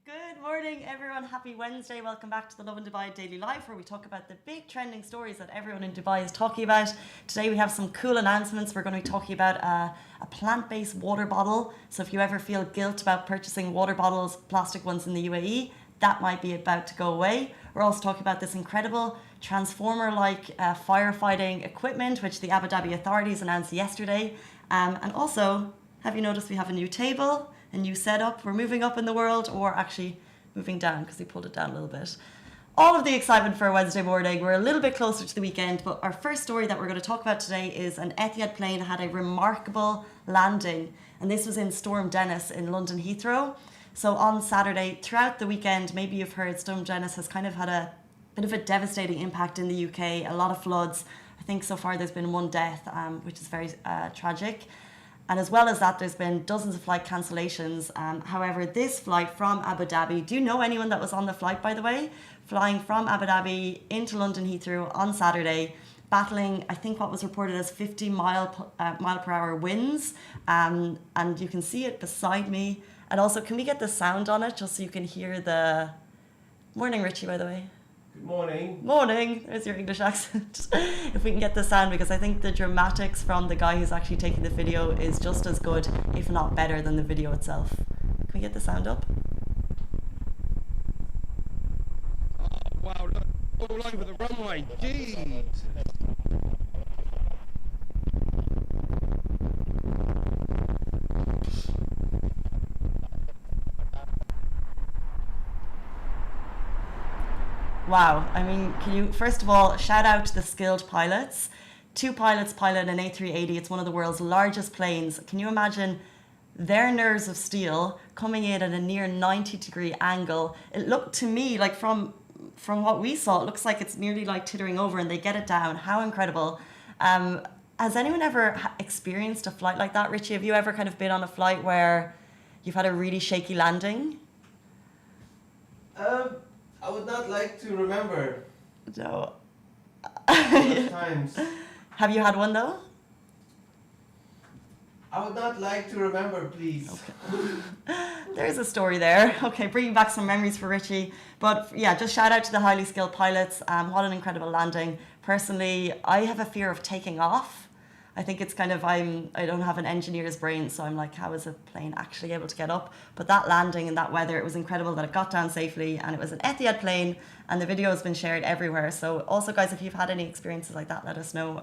Good morning, everyone. Happy Wednesday. Welcome back to the Love in Dubai Daily Life, where we talk about the big trending stories that everyone in Dubai is talking about. Today we have some cool announcements. We're going to be talking about a plant-based water bottle. So if you ever feel guilt about purchasing water bottles, plastic ones in the UAE, that might be about to go away. We're also talking about this incredible transformer-like firefighting equipment, which the Abu Dhabi authorities announced yesterday. And also, have you noticed we have a new table? A new setup? We're moving up in the world, or actually moving down because we pulled it down a little bit. All of the excitement for a Wednesday morning. We're a little bit closer to the weekend, but our first story that we're going to talk about today is an Etihad plane had a remarkable landing, and this was in Storm Dennis in London Heathrow. So on Saturday, throughout the weekend, maybe you've heard Storm Dennis has kind of had a bit of a devastating impact in the UK, a lot of floods. I think so far there's been one death, which is very tragic. And as well as that, there's been dozens of flight cancellations. However, this flight from Abu Dhabi, do you know anyone that was on the flight, by the way? Flying from Abu Dhabi into London Heathrow on Saturday, battling, I think, what was reported as 50 mile per hour winds. And you can see it beside me. And also, can we get the sound on it just so you can hear the... Morning, Richie, by the way. Good morning. Morning. There's your English accent. If we can get the sound, because I think the dramatics from the guy who's actually taking the video is just as good, if not better, than the video itself. Can we get the sound up? Oh, wow, look, all over the runway. Jeez. Wow. I mean, can you, first of all, shout out to the skilled pilots. Two pilots pilot an A380. It's one of the world's largest planes. Can you imagine their nerves of steel coming in at a near 90-degree angle? It looked to me like from what we saw, it looks like it's nearly like tittering over, and they get it down. How incredible. Has anyone ever experienced a flight like that? Richie, have you ever kind of been on a flight where you've had a really shaky landing? I would not like to remember No. those times. Have you had one though? I would not like to remember, please. There's a story there. Okay, bringing back some memories for Richie. But yeah, just shout out to the highly skilled pilots. What an incredible landing. Personally, I have a fear of taking off. I think it's kind of, I don't have an engineer's brain, so I'm like, how is a plane actually able to get up? But that landing in that weather, it was incredible that it got down safely, and it was an Etihad plane, and the video has been shared everywhere. So also, guys, if you've had any experiences like that, let us know.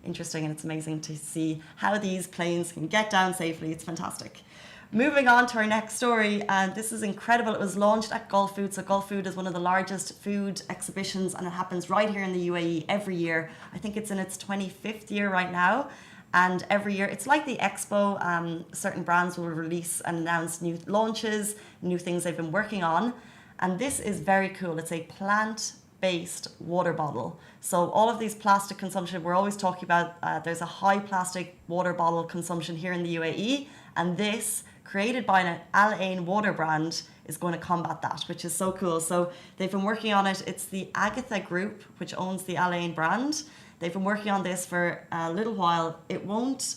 Interesting, and it's amazing to see how these planes can get down safely. It's fantastic. Moving on to our next story, and this is incredible. It was launched at Gulf Food. So Gulf Food is one of the largest food exhibitions, and it happens right here in the UAE every year. I think it's in its 25th year right now. And every year, it's like the expo. Certain brands will release and announce new launches, new things they've been working on. And this is very cool. It's a plant-based water bottle. So all of these plastic consumption, we're always talking about, there's a high plastic water bottle consumption here in the UAE. And this, created by an Al Ain water brand, is going to combat that, which is so cool. So they've been working on it. It's the Agatha Group, which owns the Al Ain brand. They've been working on this for a little while. It won't,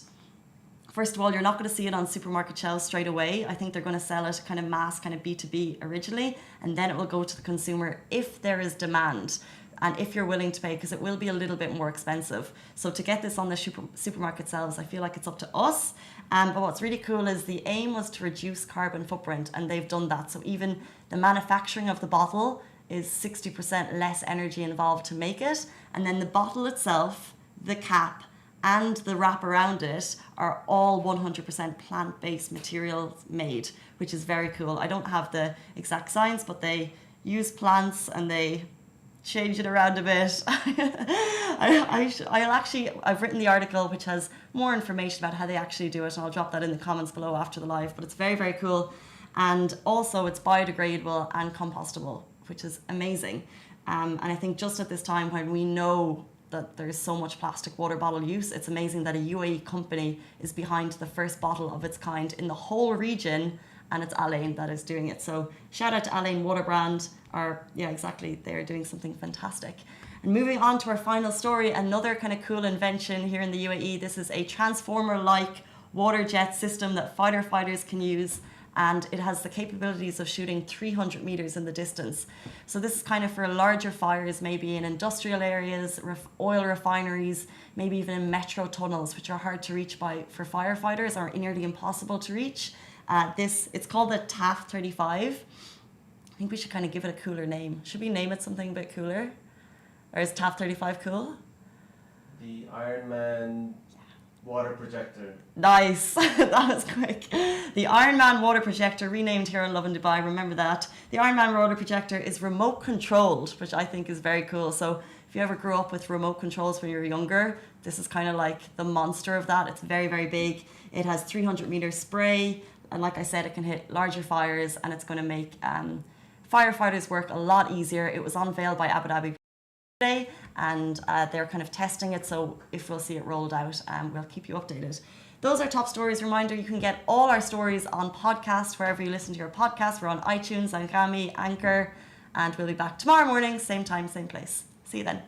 first of all, you're not going to see it on supermarket shelves straight away. I think they're going to sell it kind of mass, kind of B2B originally, and then it will go to the consumer if there is demand. And if you're willing to pay, because it will be a little bit more expensive. So to get this on the supermarket shelves, I feel like it's up to us. But what's really cool is the aim was to reduce carbon footprint, and they've done that. So even the manufacturing of the bottle is 60% less energy involved to make it. And then the bottle itself, the cap, and the wrap around it are all 100% plant-based materials made, which is very cool. I don't have the exact science, but they use plants and they change it around a bit. I've written the article which has more information about how they actually do it, and I'll drop that in the comments below after the live, but it's very, very cool. And also it's biodegradable and compostable, which is amazing. And I think just at this time when we know that there's so much plastic water bottle use, it's amazing that a UAE company is behind the first bottle of its kind in the whole region, and it's Al Ain that is doing it. So shout out to Al Ain Water Brand, they're doing something fantastic. And moving on to our final story, another kind of cool invention here in the UAE. This is a transformer-like water jet system that fighter fighters can use. and it has the capabilities of shooting 300 meters in the distance. So this is kind of for larger fires, maybe in industrial areas, oil refineries, maybe even in metro tunnels, which are hard to reach for firefighters or nearly impossible to reach. It's called the TAF 35. I think we should kind of give it a cooler name. Should we name it something a bit cooler? Or is TAF 35 cool? The Iron Man water projector. Nice. That was quick. The Iron Man water projector, renamed here in Love in Dubai. Remember that. The Iron Man water projector is remote controlled, which I think is very cool. So if you ever grew up with remote controls when you were younger, this is kind of like the monster of that. It's very, very big. It has 300 meter spray. And like I said, it can hit larger fires, and it's going to make firefighters' work a lot easier. It was unveiled by Abu Dhabi today, and they're kind of testing it. So if we'll see it rolled out, we'll keep you updated. Those are top stories. Reminder, you can get all our stories on podcast, wherever you listen to your podcast. We're on iTunes, Angami, Anchor, and we'll be back tomorrow morning, same time, same place. See you then.